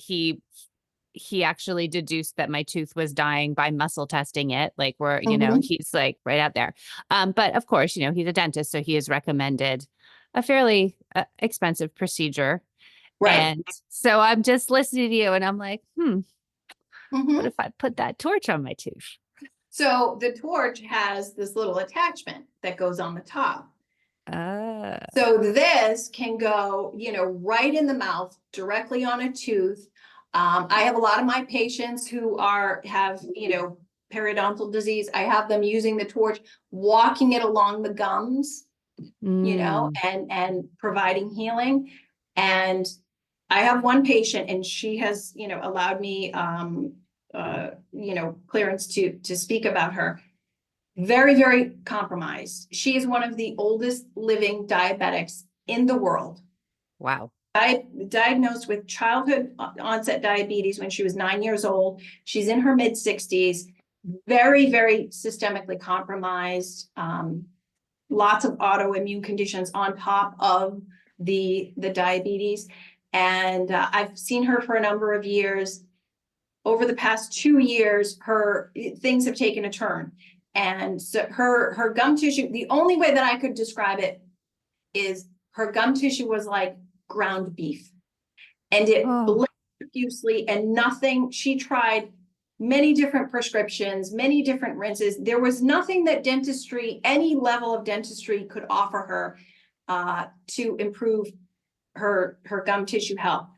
He actually deduced that my tooth was dying by muscle testing it. Like you know, he's like right out there. But of course, you know, he's a dentist, so he has recommended a fairly expensive procedure. Right. And so I'm just listening to you and I'm like, what if I put that torch on my tooth? So the torch has this little attachment that goes on the top. So this can go, you know, right in the mouth, directly on a tooth. I have a lot of my patients who have, you know, periodontal disease. I have them using the torch, walking it along the gums, you know, and providing healing. And I have one patient, and she has, you know, allowed me, you know, clearance to speak about her. Very, very compromised. She is one of the oldest living diabetics in the world. Wow. Diagnosed with childhood onset diabetes when she was 9 years old. She's in her mid-60s, very, very systemically compromised, lots of autoimmune conditions on top of the diabetes. And I've seen her for a number of years. Over the past 2 years, things have taken a turn. And so her gum tissue, the only way that I could describe it is her gum tissue was like ground beef, and it bled profusely, and nothing. She tried many different prescriptions, many different rinses. There was nothing that any level of dentistry could offer her to improve her gum tissue health.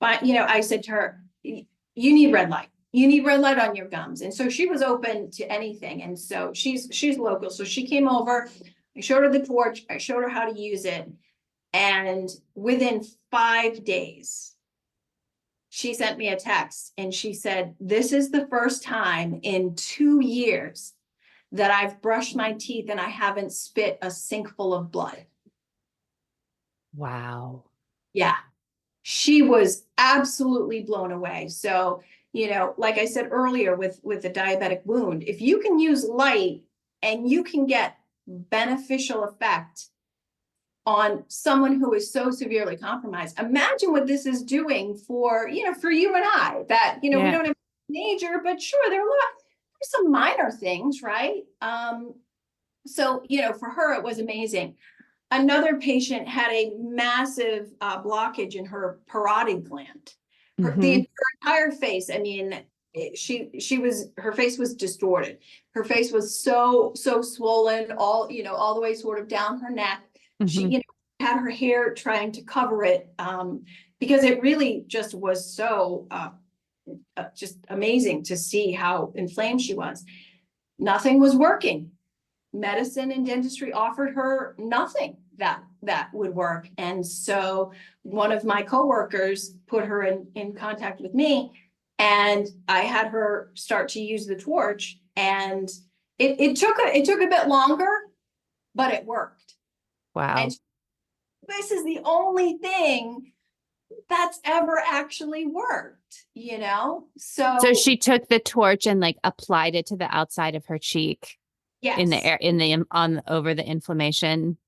But, you know, I said to her, you need red light. You need red light on your gums. And so she was open to anything. And so she's local. So she came over, I showed her the torch, I showed her how to use it. And within 5 days, she sent me a text and she said, "This is the first time in 2 years that I've brushed my teeth and I haven't spit a sink full of blood." Wow. Yeah, she was absolutely blown away. So, like I said earlier with the diabetic wound, if you can use light and you can get beneficial effect on someone who is so severely compromised, imagine what this is doing for, for you and I, that, we Yeah. don't have major, but sure, there's some minor things, right? So, for her, it was amazing. Another patient had a massive blockage in her parotid gland. Her entire face, I mean, her face was distorted. Her face was so swollen, all the way sort of down her neck. She, had her hair trying to cover it, because it really just was so just amazing to see how inflamed she was. Nothing was working. Medicine and dentistry offered her nothing that would work. And so one of my coworkers put her in contact with me, and I had her start to use the torch, and it took a bit longer, but it worked. Wow. And this is the only thing that's ever actually worked, So she took the torch and like applied it to the outside of her cheek. Yes. In the air, over the inflammation.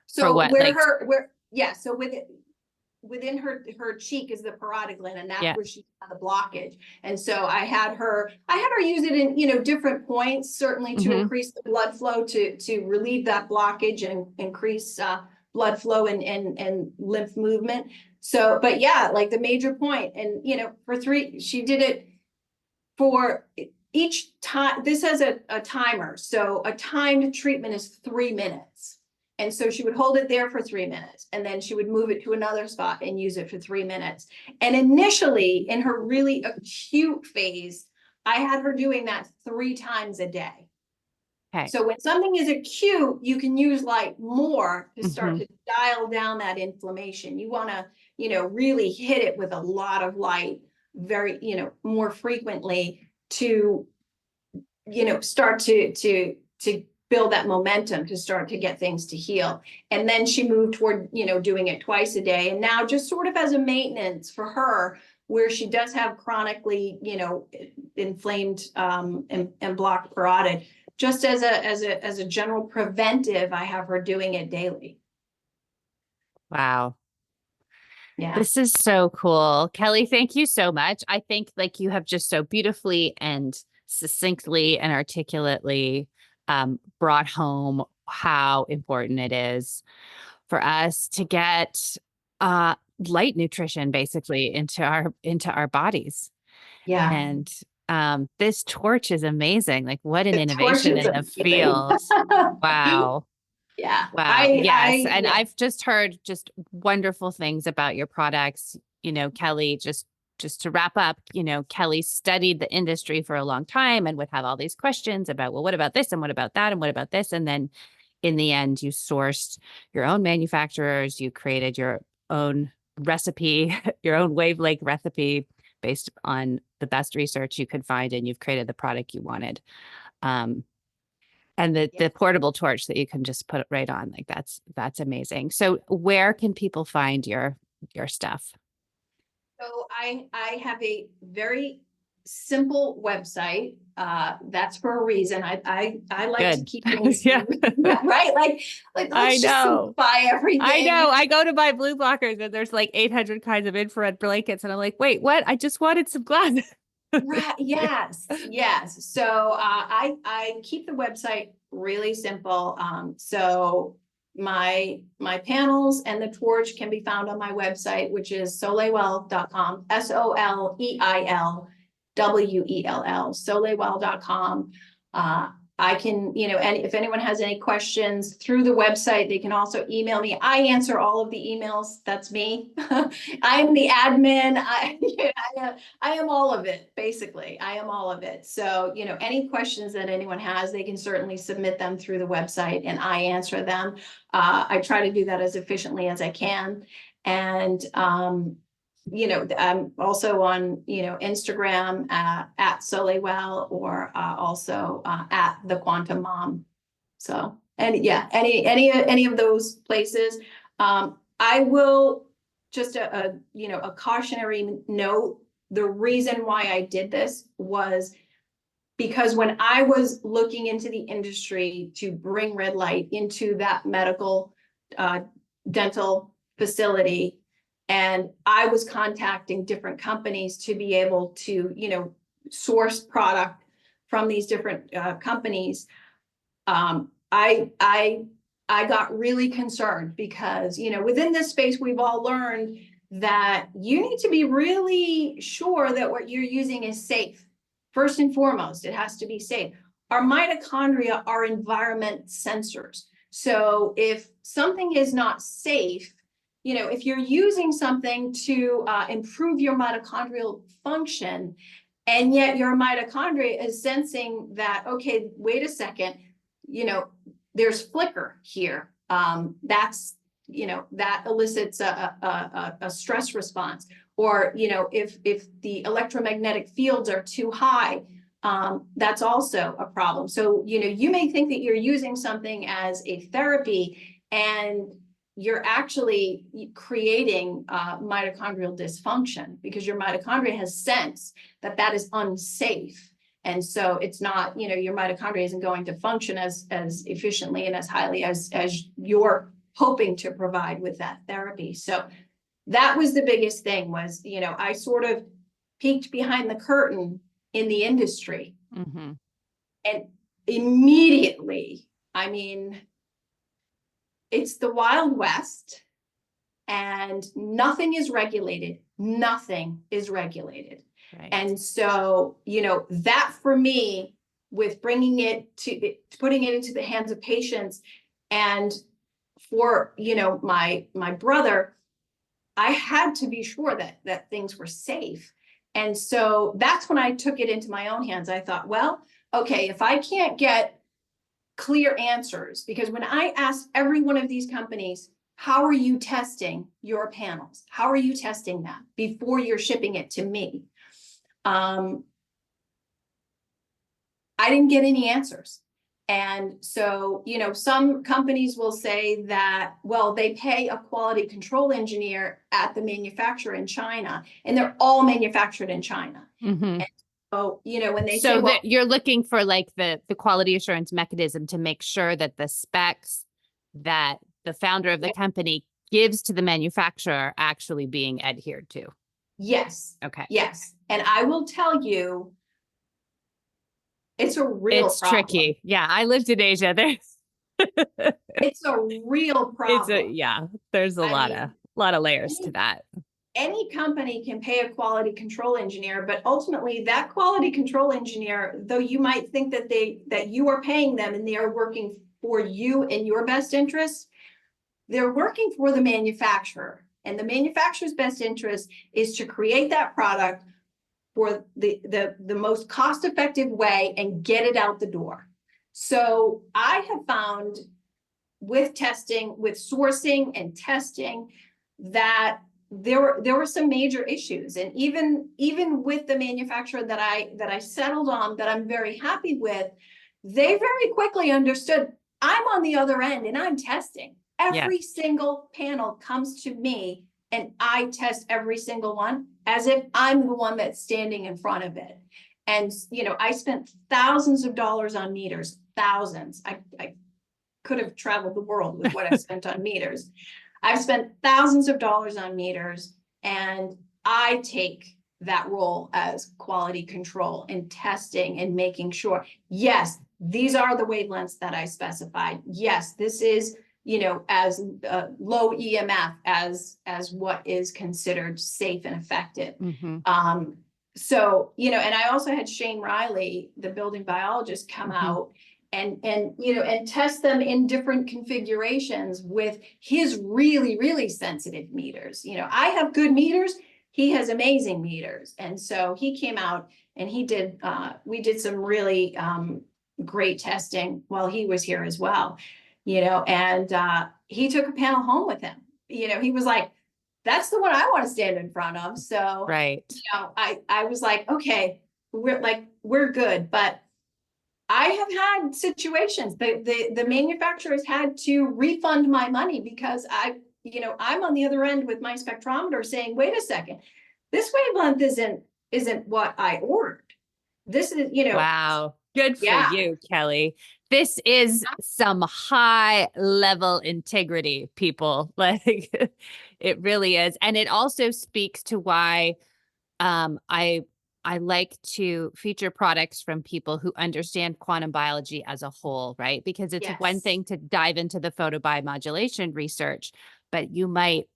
So for what, so within her cheek is the parotid gland, and that's where she had the blockage. And so I had her use it in, different points, certainly to increase the blood flow, to relieve that blockage and increase blood flow and lymph movement. So, but yeah, like the major point, and she did it for each time. This has a timer. So a timed treatment is 3 minutes. And so she would hold it there for 3 minutes, and then she would move it to another spot and use it for 3 minutes. And initially, in her really acute phase, I had her doing that 3 times a day. Okay. So when something is acute, you can use light more to start to dial down that inflammation. You want to, really hit it with a lot of light, very, more frequently, to, start to build that momentum, to start to get things to heal. And then she moved toward, doing it twice a day. And now, just sort of as a maintenance for her, where she does have chronically, inflamed and blocked parotid, just as a general preventive, I have her doing it daily. Wow. Yeah. This is so cool. Kelly, thank you so much. I think like you have just so beautifully and succinctly and articulately brought home how important it is for us to get light nutrition basically into our bodies. Yeah. And this torch is amazing. Like, what an innovation in the field. Wow. Yeah. Wow. Yes. And I've just heard just wonderful things about your products. Kelly, just to wrap up, Kelly studied the industry for a long time and would have all these questions about, well, what about this? And what about that? And what about this? And then in the end, you sourced your own manufacturers, you created your own recipe, your own wavelength recipe based on the best research you could find, and you've created the product you wanted. And the portable torch that you can just put it right on, like that's amazing. So where can people find your stuff? So I have a very simple website. That's for a reason. I like to keep things right. Like let's just simplify everything. I know. I go to buy blue blockers and there's like 800 kinds of infrared blankets, and I'm like, wait, what? I just wanted some glasses. Right. Yes. So I keep the website really simple. So my panels and the torch can be found on my website, which is soleilwell.com, SOLEILWELL, soleilwell.com. I can, and if anyone has any questions through the website, they can also email me. I answer all of the emails. That's me. I am the admin. I am all of it, basically. I am all of it. So, any questions that anyone has, they can certainly submit them through the website and I answer them. I try to do that as efficiently as I can. And, I'm also on, Instagram at Soleil Well, or also at the Quantum Mom. So, and yeah, any of those places. I will just a cautionary note. The reason why I did this was because when I was looking into the industry to bring red light into that medical dental facility, and I was contacting different companies to be able to, source product from these different companies. I got really concerned because, within this space, we've all learned that you need to be really sure that what you're using is safe. First and foremost, it has to be safe. Our mitochondria are environment sensors. So if something is not safe, if you're using something to improve your mitochondrial function, and yet your mitochondria is sensing that, okay, wait a second, there's flicker here. That elicits a stress response. Or, if the electromagnetic fields are too high, that's also a problem. So, you may think that you're using something as a therapy, and you're actually creating mitochondrial dysfunction because your mitochondria has sensed that that is unsafe. And so it's not, your mitochondria isn't going to function as efficiently and as highly as you're hoping to provide with that therapy. So that was the biggest thing was, I sort of peeked behind the curtain in the industry. Mm-hmm. And immediately, it's the Wild West and nothing is regulated. Nothing is regulated. Right. And so, that for me, with putting it into the hands of patients, and for, my brother, I had to be sure that things were safe. And so that's when I took it into my own hands. I thought, well, okay, if I can't get clear answers, because when I asked every one of these companies, how are you testing your panels? How are you testing that before you're shipping it to me? I didn't get any answers. And so, some companies will say that, well, they pay a quality control engineer at the manufacturer in China, and they're all manufactured in China. Mm-hmm. And so, when they so say, well, that you're looking for like the quality assurance mechanism to make sure that the specs that the founder of the company gives to the manufacturer are actually being adhered to. yes. Okay. Yes. And I will tell you, it's a real It's problem. tricky. Yeah. I lived in Asia. It's a real problem. There's a lot of layers to that. Any company can pay a quality control engineer, but ultimately that quality control engineer, though you might think that you are paying them and they are working for you in your best interest, they're working for the manufacturer, and the manufacturer's best interest is to create that product for the most cost-effective way and get it out the door. So I have found with testing, with sourcing and testing, that there were some major issues. And even with the manufacturer that I settled on, that I'm very happy with, they very quickly understood I'm on the other end and I'm testing. Every single panel comes to me and I test every single one as if I'm the one that's standing in front of it. And, I spent thousands of dollars on meters, thousands. I could have traveled the world with what I spent on meters. I've spent thousands of dollars on meters, and I take that role as quality control and testing and making sure, yes, these are the wavelengths that I specified. Yes, this is, as low EMF as what is considered safe and effective. Mm-hmm. So, and I also had Shane Riley, the building biologist, come out and test them in different configurations with his really, really sensitive meters. I have good meters. He has amazing meters. And so he came out and we did some really great testing while he was here as well, and he took a panel home with him. He was like, that's the one I want to stand in front of. So, Right. I was like, okay, we're good. But I have had situations that the manufacturers had to refund my money because I'm on the other end with my spectrometer saying, wait a second, this wavelength isn't what I ordered. This is, Wow. Good for Yeah. you, Kelly. This is some high level integrity, people. Like it really is. And it also speaks to why I like to feature products from people who understand quantum biology as a whole, right? Because it's one Yes. thing to dive into the photobiomodulation research, but you might,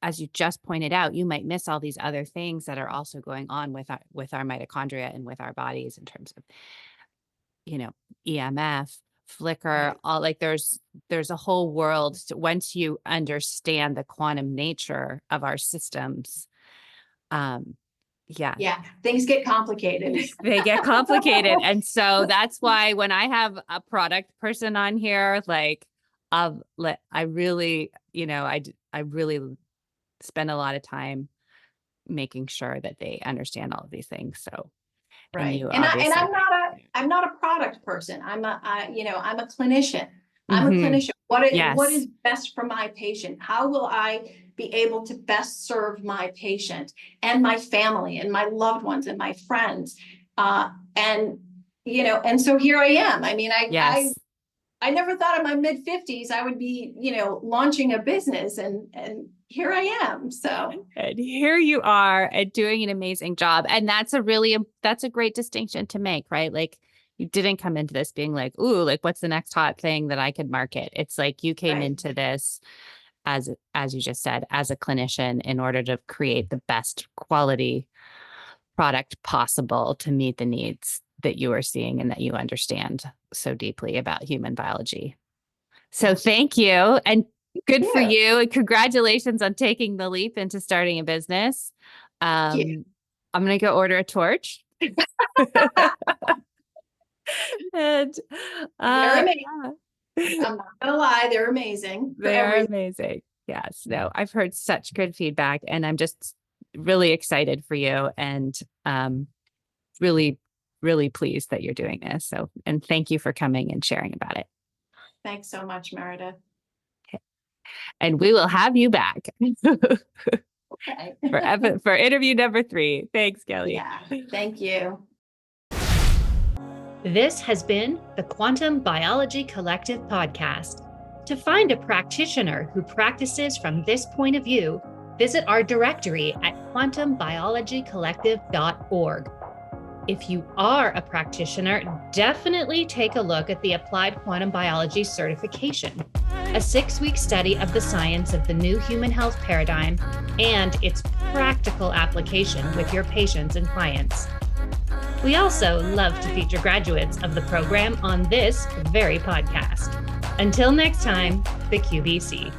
as you just pointed out, you might miss all these other things that are also going on with our mitochondria and with our bodies in terms of, EMF, flicker, Right. all like there's a whole world. So once you understand the quantum nature of our systems, yeah, Yeah, things get complicated. they get complicated. And so that's why when I have a product person on here, like I really, I really spend a lot of time making sure that they understand all of these things. So, Right. you And obviously- I'm not a product person. I'm a clinician. I'm a Mhm. clinician. What Yes. is best for my patient? How will I be able to best serve my patient and my family and my loved ones and my friends? And so here I am. I mean, Yes. I never thought in my mid-50s I would be, launching a business, and here I am. So, And here you are and doing an amazing job. And that's a great distinction to make, right? Like you didn't come into this being like, ooh, like what's the next hot thing that I could market? It's like you came Right. into this as you just said, as a clinician in order to create the best quality product possible to meet the needs that you are seeing and that you understand so deeply about human biology. So thank you. And good for you. And congratulations on taking the leap into starting a business. you. I'm going to go order a torch. And They're amazing. I'm not gonna lie, they're amazing. for they're everything. amazing. Yes. No, I've heard such good feedback and I'm just really excited for you and really, really pleased that you're doing this. So, and thank you for coming and sharing about it. Thanks so much, Meredith. And we will have you back Okay. for interview number 3. Thanks, Kelly. Yeah, thank you. This has been the Quantum Biology Collective podcast. To find a practitioner who practices from this point of view, visit our directory at quantumbiologycollective.org. If you are a practitioner, definitely take a look at the Applied Quantum Biology Certification, a 6-week study of the science of the new human health paradigm and its practical application with your patients and clients. We also love to feature graduates of the program on this very podcast. Until next time, the QBC.